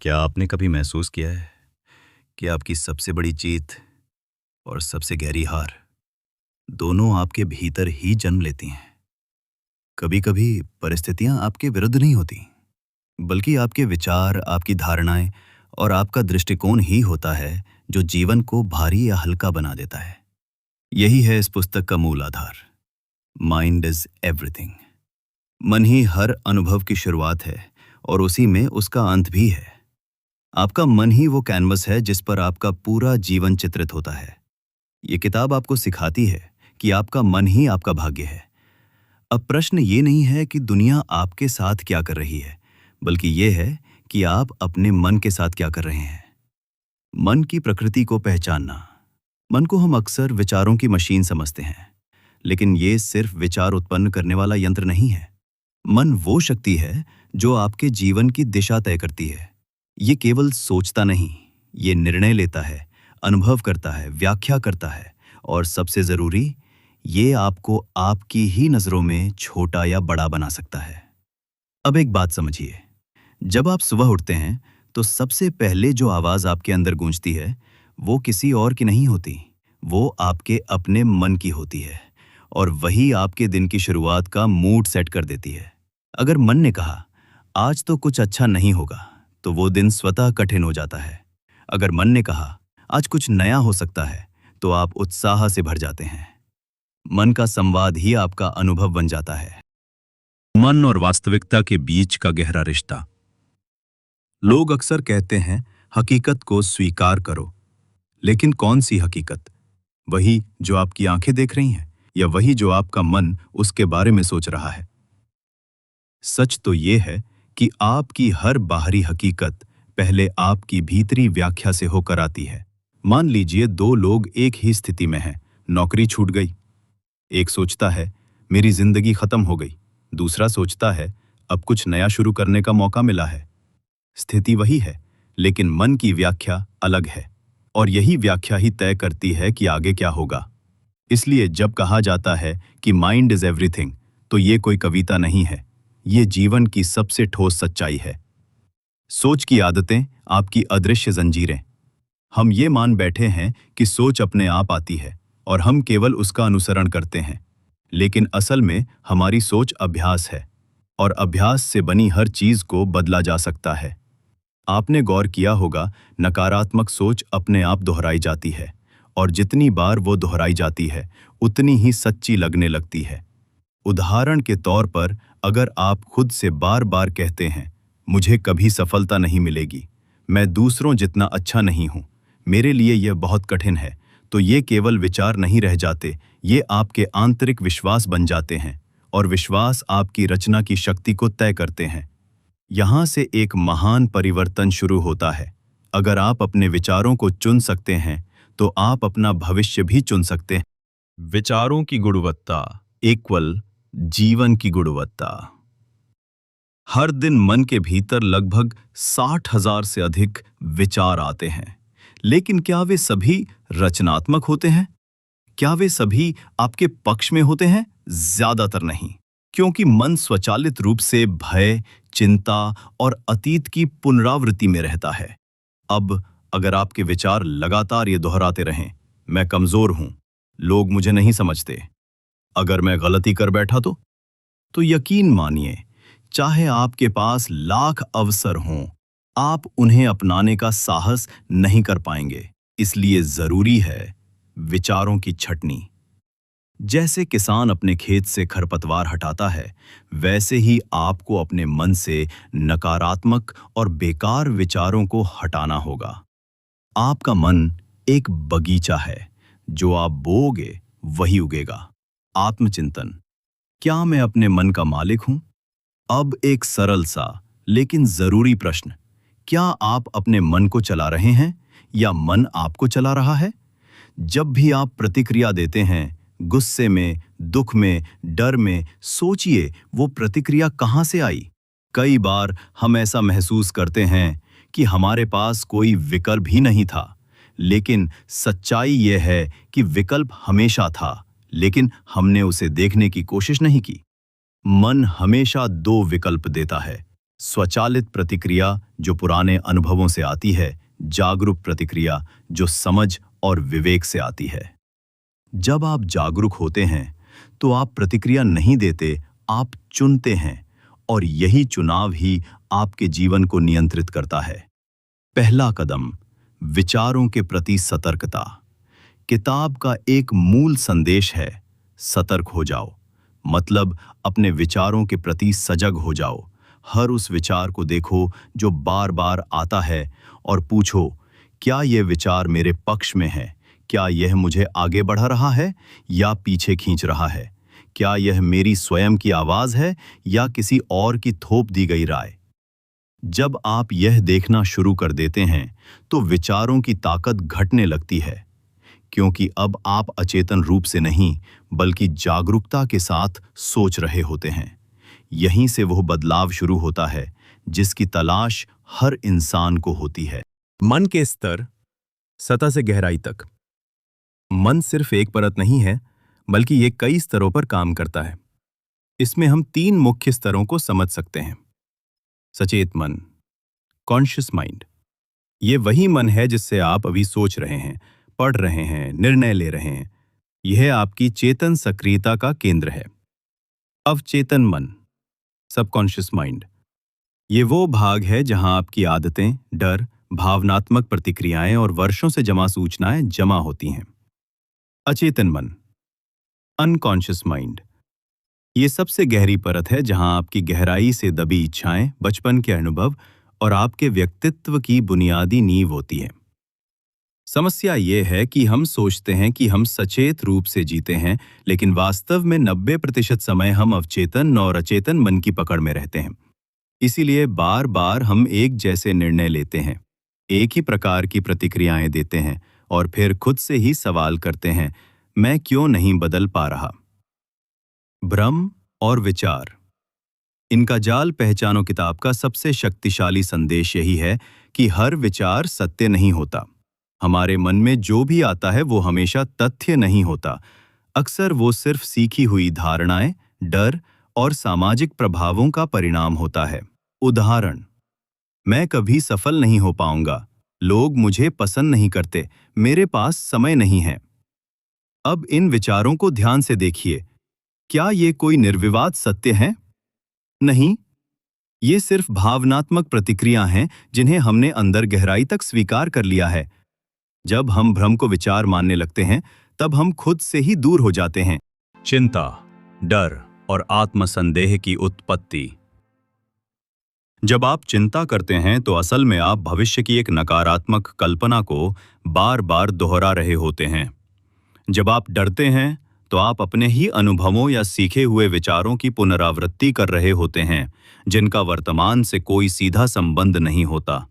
क्या आपने कभी महसूस किया है कि आपकी सबसे बड़ी जीत और सबसे गहरी हार दोनों आपके भीतर ही जन्म लेती हैं? कभी कभी परिस्थितियां आपके विरुद्ध नहीं होती, बल्कि आपके विचार, आपकी धारणाएं और आपका दृष्टिकोण ही होता है जो जीवन को भारी या हल्का बना देता है। यही है इस पुस्तक का मूल आधार। Mind is everything. मन ही हर अनुभव की शुरुआत है और उसी में उसका अंत भी है। आपका मन ही वो कैनवस है जिस पर आपका पूरा जीवन चित्रित होता है। ये किताब आपको सिखाती है कि आपका मन ही आपका भाग्य है। अब प्रश्न ये नहीं है कि दुनिया आपके साथ क्या कर रही है, बल्कि ये है कि आप अपने मन के साथ क्या कर रहे हैं। मन की प्रकृति को पहचानना। मन को हम अक्सर विचारों की मशीन समझते हैं, लेकिन ये सिर्फ विचार उत्पन्न करने वाला यंत्र नहीं है। मन वो शक्ति है जो आपके जीवन की दिशा तय करती है। ये केवल सोचता नहीं, ये निर्णय लेता है, अनुभव करता है, व्याख्या करता है और सबसे जरूरी, ये आपको आपकी ही नजरों में छोटा या बड़ा बना सकता है। अब एक बात समझिए, जब आप सुबह उठते हैं तो सबसे पहले जो आवाज आपके अंदर गूंजती है वो किसी और की नहीं होती, वो आपके अपने मन की होती है और वही आपके दिन की शुरुआत का मूड सेट कर देती है। अगर मन ने कहा आज तो कुछ अच्छा नहीं होगा, तो वो दिन स्वतः कठिन हो जाता है। अगर मन ने कहा आज कुछ नया हो सकता है, तो आप उत्साह से भर जाते हैं। मन का संवाद ही आपका अनुभव बन जाता है। मन और वास्तविकता के बीच का गहरा रिश्ता। लोग अक्सर कहते हैं हकीकत को स्वीकार करो, लेकिन कौन सी हकीकत? वही जो आपकी आंखें देख रही हैं या वही जो आपका मन उसके बारे में सोच रहा है? सच तो यह है कि आपकी हर बाहरी हकीकत पहले आपकी भीतरी व्याख्या से होकर आती है। मान लीजिए दो लोग एक ही स्थिति में हैं, नौकरी छूट गई। एक सोचता है मेरी जिंदगी खत्म हो गई, दूसरा सोचता है अब कुछ नया शुरू करने का मौका मिला है। स्थिति वही है, लेकिन मन की व्याख्या अलग है और यही व्याख्या ही तय करती है कि आगे क्या होगा। इसलिए जब कहा जाता है कि माइंड इज एवरीथिंग, तो ये कोई कविता नहीं है, ये जीवन की सबसे ठोस सच्चाई है। सोच की आदतें आपकी अदृश्य जंजीरें। हम ये मान बैठे हैं कि सोच अपने आप आती है और हम केवल उसका अनुसरण करते हैं, लेकिन असल में हमारी सोच अभ्यास है और अभ्यास से बनी हर चीज को बदला जा सकता है। आपने गौर किया होगा, नकारात्मक सोच अपने आप दोहराई जाती है और जितनी बार वो दोहराई जाती है उतनी ही सच्ची लगने लगती है। उदाहरण के तौर पर, अगर आप खुद से बार बार कहते हैं मुझे कभी सफलता नहीं मिलेगी, मैं दूसरों जितना अच्छा नहीं हूं, मेरे लिए यह बहुत कठिन है, तो ये केवल विचार नहीं रह जाते, ये आपके आंतरिक विश्वास बन जाते हैं और विश्वास आपकी रचना की शक्ति को तय करते हैं। यहां से एक महान परिवर्तन शुरू होता है। अगर आप अपने विचारों को चुन सकते हैं तो आप अपना भविष्य भी चुन सकते हैं। विचारों की गुणवत्ता इक्वल जीवन की गुणवत्ता। हर दिन मन के भीतर लगभग 60,000 से अधिक विचार आते हैं, लेकिन क्या वे सभी रचनात्मक होते हैं? क्या वे सभी आपके पक्ष में होते हैं? ज्यादातर नहीं, क्योंकि मन स्वचालित रूप से भय, चिंता और अतीत की पुनरावृत्ति में रहता है। अब अगर आपके विचार लगातार ये दोहराते रहें, मैं कमजोर हूं, लोग मुझे नहीं समझते, अगर मैं गलती कर बैठा तो यकीन मानिए, चाहे आपके पास लाख अवसर हों, आप उन्हें अपनाने का साहस नहीं कर पाएंगे। इसलिए जरूरी है विचारों की छटनी। जैसे किसान अपने खेत से खरपतवार हटाता है, वैसे ही आपको अपने मन से नकारात्मक और बेकार विचारों को हटाना होगा। आपका मन एक बगीचा है, जो आप बोओगे वही उगेगा। आत्मचिंतन। क्या मैं अपने मन का मालिक हूं? अब एक सरल सा लेकिन जरूरी प्रश्न, क्या आप अपने मन को चला रहे हैं या मन आपको चला रहा है? जब भी आप प्रतिक्रिया देते हैं, गुस्से में, दुख में, डर में, सोचिए वो प्रतिक्रिया कहां से आई। कई बार हम ऐसा महसूस करते हैं कि हमारे पास कोई विकल्प ही नहीं था, लेकिन सच्चाई यह है कि विकल्प हमेशा था, लेकिन हमने उसे देखने की कोशिश नहीं की। मन हमेशा दो विकल्प देता है, स्वचालित प्रतिक्रिया जो पुराने अनुभवों से आती है, जागरूक प्रतिक्रिया जो समझ और विवेक से आती है। जब आप जागरूक होते हैं तो आप प्रतिक्रिया नहीं देते, आप चुनते हैं, और यही चुनाव ही आपके जीवन को नियंत्रित करता है। पहला कदम, विचारों के प्रति सतर्कता। किताब का एक मूल संदेश है, सतर्क हो जाओ। मतलब अपने विचारों के प्रति सजग हो जाओ। हर उस विचार को देखो जो बार बार आता है और पूछो, क्या यह विचार मेरे पक्ष में है? क्या यह मुझे आगे बढ़ा रहा है या पीछे खींच रहा है? क्या यह मेरी स्वयं की आवाज है या किसी और की थोप दी गई राय? जब आप यह देखना शुरू कर देते हैं तो विचारों की ताकत घटने लगती है, क्योंकि अब आप अचेतन रूप से नहीं बल्कि जागरूकता के साथ सोच रहे होते हैं। यहीं से वह बदलाव शुरू होता है जिसकी तलाश हर इंसान को होती है। मन के स्तर, सतह से गहराई तक। मन सिर्फ एक परत नहीं है, बल्कि ये कई स्तरों पर काम करता है। इसमें हम 3 मुख्य स्तरों को समझ सकते हैं। सचेत मन, कॉन्शियस माइंड। ये वही मन है जिससे आप अभी सोच रहे हैं, पढ़ रहे हैं, निर्णय ले रहे हैं। यह आपकी चेतन सक्रियता का केंद्र है। अवचेतन मन, सबकॉन्शियस माइंड। ये वो भाग है जहां आपकी आदतें, डर, भावनात्मक प्रतिक्रियाएं और वर्षों से जमा सूचनाएं जमा होती हैं। अचेतन मन, अनकॉन्शियस माइंड। ये सबसे गहरी परत है जहां आपकी गहराई से दबी इच्छाएं, बचपन के अनुभव और आपके व्यक्तित्व की बुनियादी नींव होती है। समस्या ये है कि हम सोचते हैं कि हम सचेत रूप से जीते हैं, लेकिन वास्तव में 90% समय हम अवचेतन और अचेतन मन की पकड़ में रहते हैं। इसीलिए बार बार हम एक जैसे निर्णय लेते हैं, एक ही प्रकार की प्रतिक्रियाएं देते हैं और फिर खुद से ही सवाल करते हैं, मैं क्यों नहीं बदल पा रहा? भ्रम और विचार, इनका जाल पहचानो किताब का सबसे शक्तिशाली संदेश यही है कि हर विचार सत्य नहीं होता। हमारे मन में जो भी आता है वो हमेशा तथ्य नहीं होता। अक्सर वो सिर्फ सीखी हुई धारणाएं, डर और सामाजिक प्रभावों का परिणाम होता है। उदाहरण, मैं कभी सफल नहीं हो पाऊंगा, लोग मुझे पसंद नहीं करते, मेरे पास समय नहीं है। अब इन विचारों को ध्यान से देखिए। क्या ये कोई निर्विवाद सत्य है? नहीं, ये सिर्फ भावनात्मक प्रतिक्रिया हैं जिन्हें हमने अंदर गहराई तक स्वीकार कर लिया है। जब हम भ्रम को विचार मानने लगते हैं, तब हम खुद से ही दूर हो जाते हैं। चिंता, डर और आत्मसंदेह की उत्पत्ति। जब आप चिंता करते हैं तो असल में आप भविष्य की एक नकारात्मक कल्पना को बार बार दोहरा रहे होते हैं। जब आप डरते हैं तो आप अपने ही अनुभवों या सीखे हुए विचारों की पुनरावृत्ति कर रहे होते हैं, जिनका वर्तमान से कोई सीधा संबंध नहीं होता।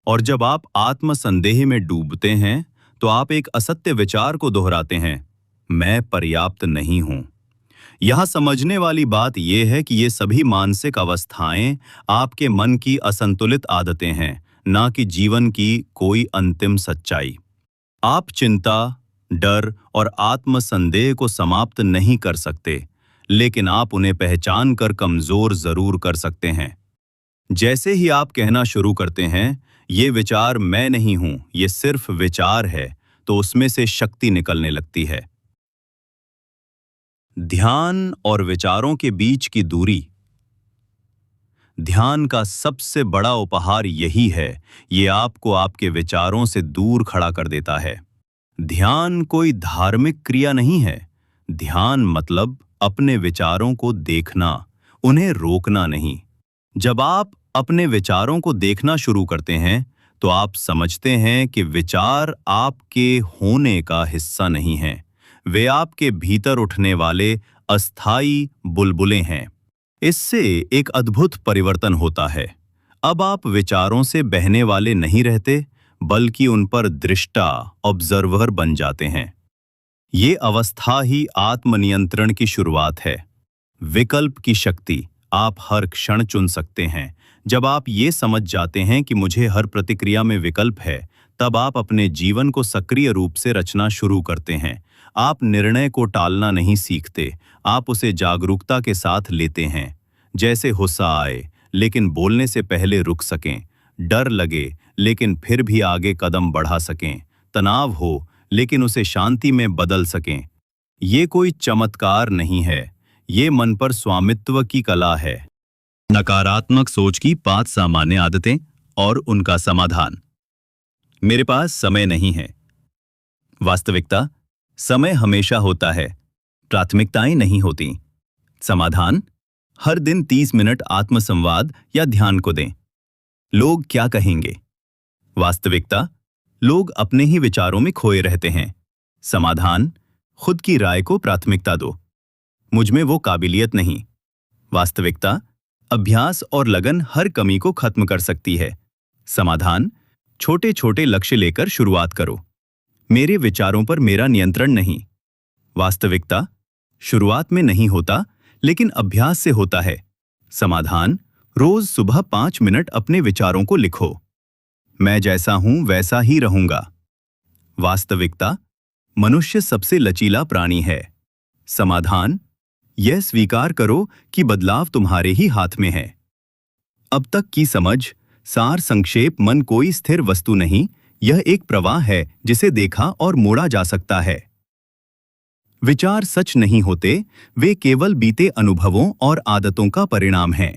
और जब आप आत्मसंदेह में डूबते हैं तो आप एक असत्य विचार को दोहराते हैं, मैं पर्याप्त नहीं हूं। यहां समझने वाली बात यह है कि ये सभी मानसिक अवस्थाएं आपके मन की असंतुलित आदतें हैं, ना कि जीवन की कोई अंतिम सच्चाई। आप चिंता, डर और आत्मसंदेह को समाप्त नहीं कर सकते, लेकिन आप उन्हें पहचान कर कमजोर जरूर कर सकते हैं। जैसे ही आप कहना शुरू करते हैं, ये विचार मैं नहीं हूं, ये सिर्फ विचार है, तो उसमें से शक्ति निकलने लगती है। ध्यान और विचारों के बीच की दूरी। ध्यान का सबसे बड़ा उपहार यही है, ये आपको आपके विचारों से दूर खड़ा कर देता है। ध्यान कोई धार्मिक क्रिया नहीं है। ध्यान मतलब अपने विचारों को देखना, उन्हें रोकना नहीं। जब आप अपने विचारों को देखना शुरू करते हैं तो आप समझते हैं कि विचार आपके होने का हिस्सा नहीं हैं। वे आपके भीतर उठने वाले अस्थायी बुलबुलें हैं। इससे एक अद्भुत परिवर्तन होता है। अब आप विचारों से बहने वाले नहीं रहते, बल्कि उन पर दृष्टा, ऑब्जर्वर बन जाते हैं। ये अवस्था ही आत्मनियंत्रण की शुरुआत है। विकल्प की शक्ति, आप हर क्षण चुन सकते हैं। जब आप ये समझ जाते हैं कि मुझे हर प्रतिक्रिया में विकल्प है, तब आप अपने जीवन को सक्रिय रूप से रचना शुरू करते हैं। आप निर्णय को टालना नहीं सीखते, आप उसे जागरूकता के साथ लेते हैं। जैसे हुस्सा आए, लेकिन बोलने से पहले रुक सकें, डर लगे लेकिन फिर भी आगे कदम बढ़ा सकें, तनाव हो लेकिन उसे शांति में बदल सकें। ये कोई चमत्कार नहीं है, ये मन पर स्वामित्व की कला है। नकारात्मक सोच की 5 सामान्य आदतें और उनका समाधान। मेरे पास समय नहीं है। वास्तविकता, समय हमेशा होता है, प्राथमिकताएं नहीं होती। समाधान, हर दिन 30 मिनट आत्मसंवाद या ध्यान को दें। लोग क्या कहेंगे? वास्तविकता, लोग अपने ही विचारों में खोए रहते हैं। समाधान, खुद की राय को प्राथमिकता दो। मुझ में वो काबिलियत नहीं। वास्तविकता, अभ्यास और लगन हर कमी को खत्म कर सकती है। समाधान, छोटे छोटे लक्ष्य लेकर शुरुआत करो। मेरे विचारों पर मेरा नियंत्रण नहीं। वास्तविकता, शुरुआत में नहीं होता लेकिन अभ्यास से होता है। समाधान, रोज सुबह 5 मिनट अपने विचारों को लिखो। मैं जैसा हूं वैसा ही रहूंगा। वास्तविकता, मनुष्य सबसे लचीला प्राणी है। समाधान, यह स्वीकार करो कि बदलाव तुम्हारे ही हाथ में है। अब तक की समझ, सार संक्षेप, मन कोई स्थिर वस्तु नहीं, यह एक प्रवाह है जिसे देखा और मोड़ा जा सकता है। विचार सच नहीं होते, वे केवल बीते अनुभवों और आदतों का परिणाम हैं।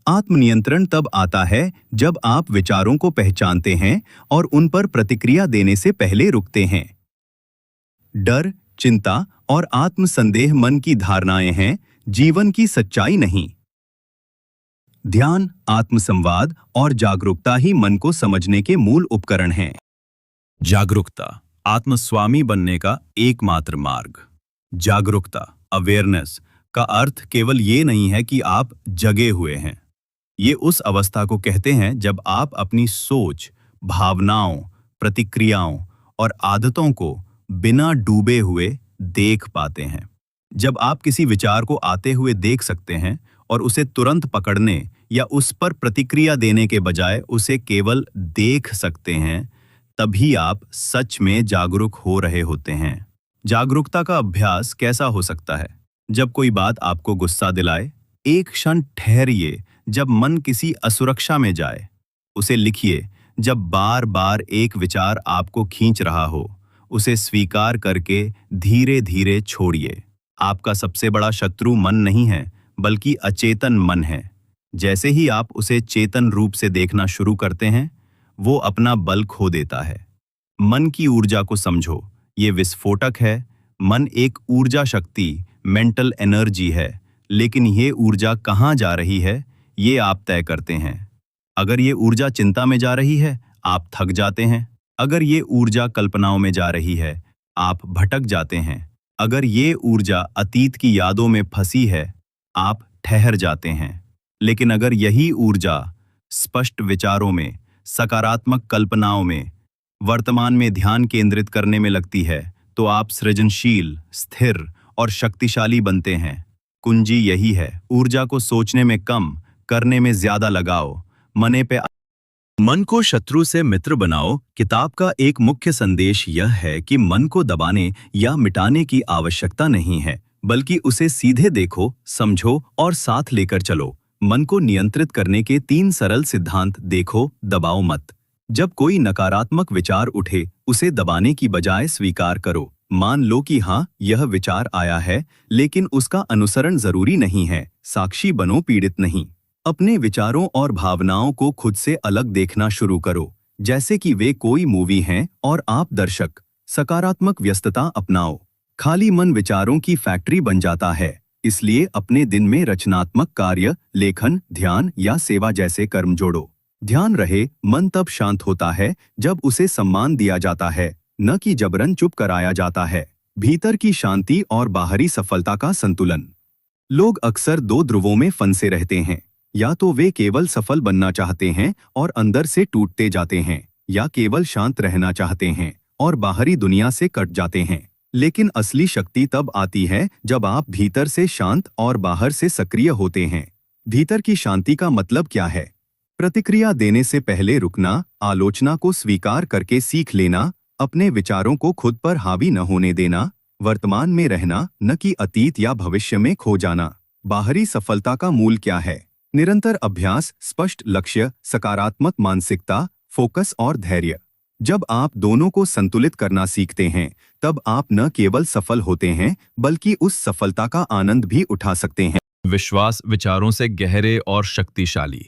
आत्मनियंत्रण तब आता है जब आप विचारों को पहचानते हैं और उन पर प्रतिक्रिया देने से पहले रुकते हैं। डर, चिंता और आत्मसंदेह मन की धारणाएं हैं, जीवन की सच्चाई नहीं। ध्यान, आत्मसंवाद और जागरूकता ही मन को समझने के मूल उपकरण हैं। जागरूकता, आत्मस्वामी बनने का एकमात्र मार्ग। जागरूकता, अवेयरनेस का अर्थ केवल ये नहीं है कि आप जगे हुए हैं। ये उस अवस्था को कहते हैं जब आप अपनी सोच, भावनाओं, प्रतिक्रियाओं और आदतों को बिना डूबे हुए देख पाते हैं। जब आप किसी विचार को आते हुए देख सकते हैं और उसे तुरंत पकड़ने या उस पर प्रतिक्रिया देने के बजाय उसे केवल देख सकते हैं, तभी आप सच में जागरूक हो रहे होते हैं। जागरूकता का अभ्यास कैसा हो सकता है? जब कोई बात आपको गुस्सा दिलाए, एक क्षण ठहरिए। जब मन किसी असुरक्षा में जाए, उसे लिखिए। जब बार बार एक विचार आपको खींच रहा हो, उसे स्वीकार करके धीरे धीरे छोड़िए। आपका सबसे बड़ा शत्रु मन नहीं है, बल्कि अचेतन मन है। जैसे ही आप उसे चेतन रूप से देखना शुरू करते हैं, वो अपना बल खो देता है। मन की ऊर्जा को समझो, ये विस्फोटक है। मन एक ऊर्जा शक्ति, मेंटल एनर्जी है, लेकिन ये ऊर्जा कहाँ जा रही है, ये आप तय करते हैं। अगर ये ऊर्जा चिंता में जा रही है, आप थक जाते हैं। अगर ये ऊर्जा कल्पनाओं में जा रही है, आप भटक जाते हैं। अगर ये ऊर्जा अतीत की यादों में फंसी है, आप ठहर जाते हैं। लेकिन अगर यही ऊर्जा स्पष्ट विचारों में, सकारात्मक कल्पनाओं में, वर्तमान में ध्यान केंद्रित करने में लगती है, तो आप सृजनशील, स्थिर और शक्तिशाली बनते हैं। कुंजी यही है, ऊर्जा को सोचने में कम, करने में ज्यादा लगाओ। मन को शत्रु से मित्र बनाओ। किताब का एक मुख्य संदेश यह है कि मन को दबाने या मिटाने की आवश्यकता नहीं है, बल्कि उसे सीधे देखो, समझो और साथ लेकर चलो। मन को नियंत्रित करने के 3 सरल सिद्धांत देखो, दबाओ मत। जब कोई नकारात्मक विचार उठे, उसे दबाने की बजाय स्वीकार करो। मान लो कि हाँ, यह विचार आया है, लेकिन उसका अनुसरण जरूरी नहीं है। साक्षी बनो, पीड़ित नहीं। अपने विचारों और भावनाओं को खुद से अलग देखना शुरू करो, जैसे कि वे कोई मूवी हैं और आप दर्शक। सकारात्मक व्यस्तता अपनाओ। खाली मन विचारों की फैक्ट्री बन जाता है, इसलिए अपने दिन में रचनात्मक कार्य, लेखन, ध्यान या सेवा जैसे कर्म जोड़ो। ध्यान रहे, मन तब शांत होता है जब उसे सम्मान दिया जाता है, न कि जबरन चुप कराया जाता है। भीतर की शांति और बाहरी सफलता का संतुलन। लोग अक्सर 2 ध्रुवों में फंसे रहते हैं। या तो वे केवल सफल बनना चाहते हैं और अंदर से टूटते जाते हैं, या केवल शांत रहना चाहते हैं और बाहरी दुनिया से कट जाते हैं। लेकिन असली शक्ति तब आती है जब आप भीतर से शांत और बाहर से सक्रिय होते हैं। भीतर की शांति का मतलब क्या है? प्रतिक्रिया देने से पहले रुकना, आलोचना को स्वीकार करके सीख लेना, अपने विचारों को खुद पर हावी न होने देना, वर्तमान में रहना, न कि अतीत या भविष्य में खो जाना। बाहरी सफलता का मूल क्या है? निरंतर अभ्यास, स्पष्ट लक्ष्य, सकारात्मक मानसिकता, फोकस और धैर्य। जब आप दोनों को संतुलित करना सीखते हैं, तब आप न केवल सफल होते हैं, बल्कि उस सफलता का आनंद भी उठा सकते हैं। विश्वास विचारों से गहरे और शक्तिशाली।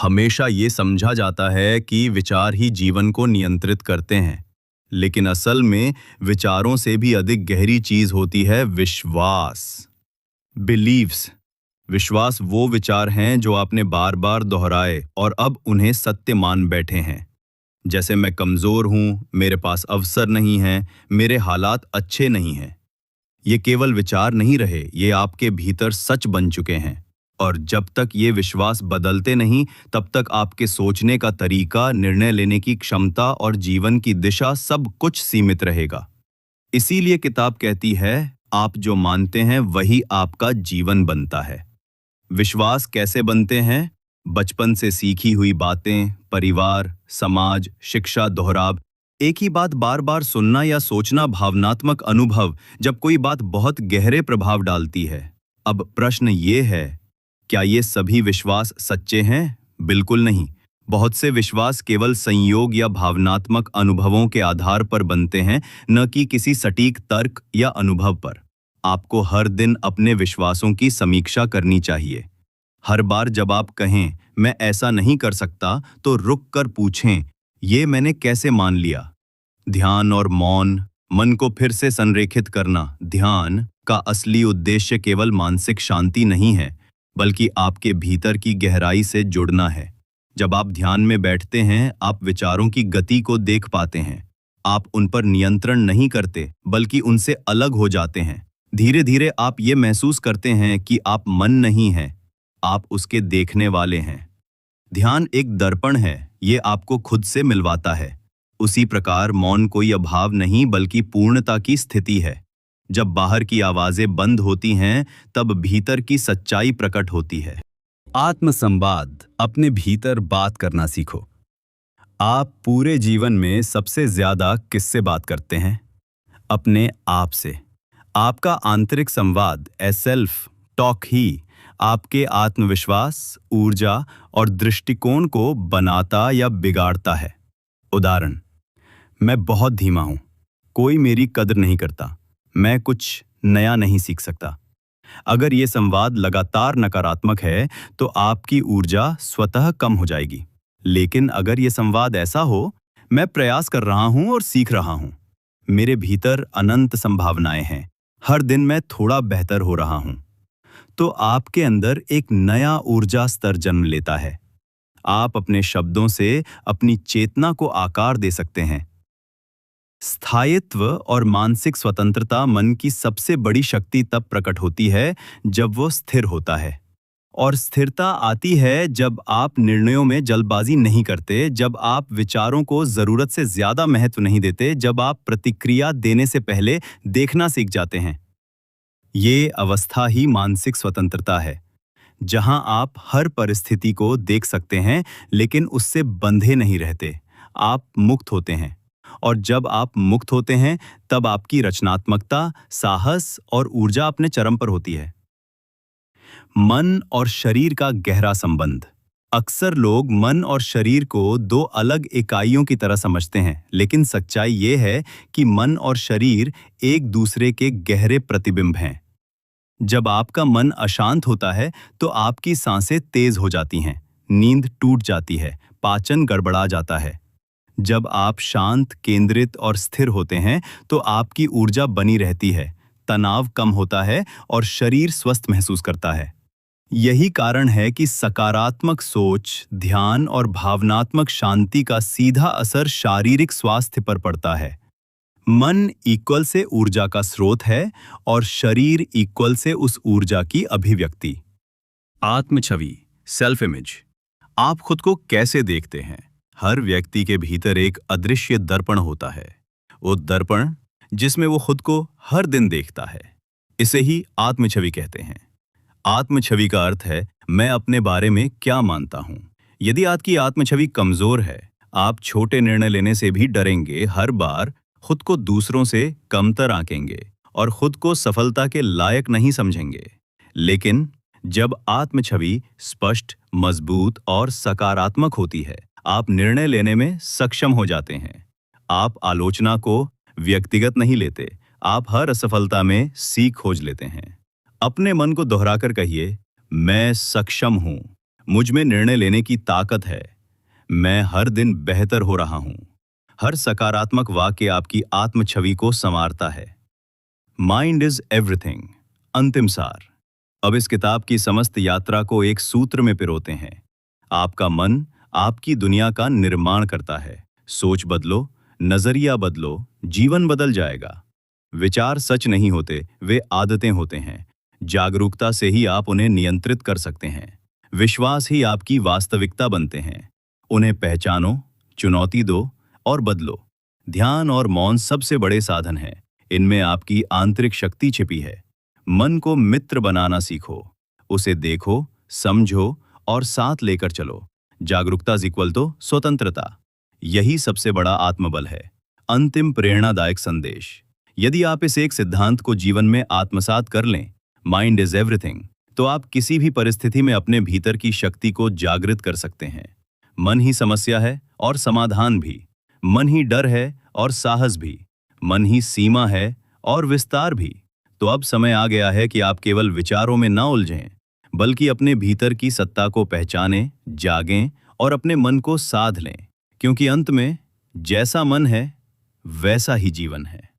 हमेशा ये समझा जाता है कि विचार ही जीवन को नियंत्रित करते हैं, लेकिन असल में विचारों से भी अधिक गहरी चीज होती है विश्वास। बिलीव्स। विश्वास वो विचार हैं जो आपने बार बार दोहराए और अब उन्हें सत्य मान बैठे हैं। जैसे मैं कमजोर हूं, मेरे पास अवसर नहीं है, मेरे हालात अच्छे नहीं हैं। ये केवल विचार नहीं रहे, ये आपके भीतर सच बन चुके हैं। और जब तक ये विश्वास बदलते नहीं, तब तक आपके सोचने का तरीका, निर्णय लेने की क्षमता और जीवन की दिशा सब कुछ सीमित रहेगा। इसीलिए किताब कहती है, आप जो मानते हैं वही आपका जीवन बनता है। विश्वास कैसे बनते हैं? बचपन से सीखी हुई बातें, परिवार, समाज, शिक्षा, दोहराव। एक ही बात बार बार सुनना या सोचना, भावनात्मक अनुभव, जब कोई बात बहुत गहरे प्रभाव डालती है। अब प्रश्न ये है, क्या ये सभी विश्वास सच्चे हैं? बिल्कुल नहीं। बहुत से विश्वास केवल संयोग या भावनात्मक अनुभवों के आधार पर बनते हैं, न कि किसी सटीक तर्क या अनुभव पर। आपको हर दिन अपने विश्वासों की समीक्षा करनी चाहिए। हर बार जब आप कहें, मैं ऐसा नहीं कर सकता, तो रुक कर पूछें, ये मैंने कैसे मान लिया? ध्यान और मौन, मन को फिर से संरेखित करना। ध्यान का असली उद्देश्य केवल मानसिक शांति नहीं है, बल्कि आपके भीतर की गहराई से जुड़ना है। जब आप ध्यान में बैठते हैं, आप विचारों की गति को देख पाते हैं। आप उन पर नियंत्रण नहीं करते, बल्कि उनसे अलग हो जाते हैं। धीरे धीरे आप ये महसूस करते हैं कि आप मन नहीं हैं, आप उसके देखने वाले हैं। ध्यान एक दर्पण है, ये आपको खुद से मिलवाता है। उसी प्रकार मौन कोई अभाव नहीं, बल्कि पूर्णता की स्थिति है। जब बाहर की आवाजें बंद होती हैं, तब भीतर की सच्चाई प्रकट होती है। आत्मसंवाद, अपने भीतर बात करना सीखो। आप पूरे जीवन में सबसे ज्यादा किससे बात करते हैं? अपने आप से। आपका आंतरिक संवाद, सेल्फ टॉक ही आपके आत्मविश्वास, ऊर्जा और दृष्टिकोण को बनाता या बिगाड़ता है। उदाहरण, मैं बहुत धीमा हूं, कोई मेरी कदर नहीं करता, मैं कुछ नया नहीं सीख सकता। अगर ये संवाद लगातार नकारात्मक है, तो आपकी ऊर्जा स्वतः कम हो जाएगी। लेकिन अगर ये संवाद ऐसा हो, मैं प्रयास कर रहा हूं और सीख रहा हूं, मेरे भीतर अनंत संभावनाएं हैं, हर दिन मैं थोड़ा बेहतर हो रहा हूं, तो आपके अंदर एक नया ऊर्जा स्तर जन्म लेता है। आप अपने शब्दों से अपनी चेतना को आकार दे सकते हैं। स्थायित्व और मानसिक स्वतंत्रता मन की सबसे बड़ी शक्ति तब प्रकट होती है जब वो स्थिर होता है। और स्थिरता आती है जब आप निर्णयों में जल्दबाजी नहीं करते, जब आप विचारों को जरूरत से ज्यादा महत्व नहीं देते, जब आप प्रतिक्रिया देने से पहले देखना सीख जाते हैं। ये अवस्था ही मानसिक स्वतंत्रता है, जहां आप हर परिस्थिति को देख सकते हैं, लेकिन उससे बंधे नहीं रहते। आप मुक्त होते हैं, और जब आप मुक्त होते हैं, तब आपकी रचनात्मकता, साहस और ऊर्जा अपने चरम पर होती है। मन और शरीर का गहरा संबंध। अक्सर लोग मन और शरीर को दो अलग इकाइयों की तरह समझते हैं, लेकिन सच्चाई ये है कि मन और शरीर एक दूसरे के गहरे प्रतिबिंब हैं। जब आपका मन अशांत होता है, तो आपकी सांसें तेज हो जाती हैं, नींद टूट जाती है, पाचन गड़बड़ा जाता है। जब आप शांत, केंद्रित और स्थिर होते हैं, तो आपकी ऊर्जा बनी रहती है, तनाव कम होता है और शरीर स्वस्थ महसूस करता है। यही कारण है कि सकारात्मक सोच, ध्यान और भावनात्मक शांति का सीधा असर शारीरिक स्वास्थ्य पर पड़ता है। मन इक्वल से ऊर्जा का स्रोत है और शरीर इक्वल से उस ऊर्जा की अभिव्यक्ति। आत्मछवि, सेल्फ इमेज। आप खुद को कैसे देखते हैं? हर व्यक्ति के भीतर एक अदृश्य दर्पण होता है। वो दर्पण जिसमें वो खुद को हर दिन देखता है, इसे ही आत्मछवि कहते हैं। आत्मछवि का अर्थ है मैं अपने बारे में क्या मानता हूं। यदि आपकी आत्मछवि कमजोर है, आप छोटे निर्णय लेने से भी डरेंगे, हर बार खुद को दूसरों से कमतर आंकेंगे और खुद को सफलता के लायक नहीं समझेंगे। लेकिन जब आत्म छवि स्पष्ट, मजबूत और सकारात्मक होती है, आप निर्णय लेने में सक्षम हो जाते हैं। आप आलोचना को व्यक्तिगत नहीं लेते, आप हर असफलता में सीख खोज लेते हैं। अपने मन को दोहराकर कहिए, मैं सक्षम हूं, मुझ में निर्णय लेने की ताकत है, मैं हर दिन बेहतर हो रहा हूं। हर सकारात्मक वाक्य आपकी आत्म छवि को संवारता है। Mind is everything. अंतिम सार। अब इस किताब की समस्त यात्रा को एक सूत्र में पिरोते हैं। आपका मन आपकी दुनिया का निर्माण करता है। सोच बदलो, नजरिया बदलो, जीवन बदल जाएगा। विचार सच नहीं होते, वे आदतें होते हैं। जागरूकता से ही आप उन्हें नियंत्रित कर सकते हैं। विश्वास ही आपकी वास्तविकता बनते हैं। उन्हें पहचानो, चुनौती दो और बदलो। ध्यान और मौन सबसे बड़े साधन हैं। इनमें आपकी आंतरिक शक्ति छिपी है। मन को मित्र बनाना सीखो, उसे देखो, समझो और साथ लेकर चलो। जागरूकता इक्वल तो स्वतंत्रता। यही सबसे बड़ा आत्मबल है। अंतिम प्रेरणादायक संदेश। यदि आप इस एक सिद्धांत को जीवन में आत्मसात कर लें, माइंड इज एवरीथिंग, तो आप किसी भी परिस्थिति में अपने भीतर की शक्ति को जागृत कर सकते हैं। मन ही समस्या है और समाधान भी। मन ही डर है और साहस भी। मन ही सीमा है और विस्तार भी। तो अब समय आ गया है कि आप केवल विचारों में ना उलझें, बल्कि अपने भीतर की सत्ता को पहचानें, जागें और अपने मन को साध लें, क्योंकि अंत में जैसा मन है वैसा ही जीवन है।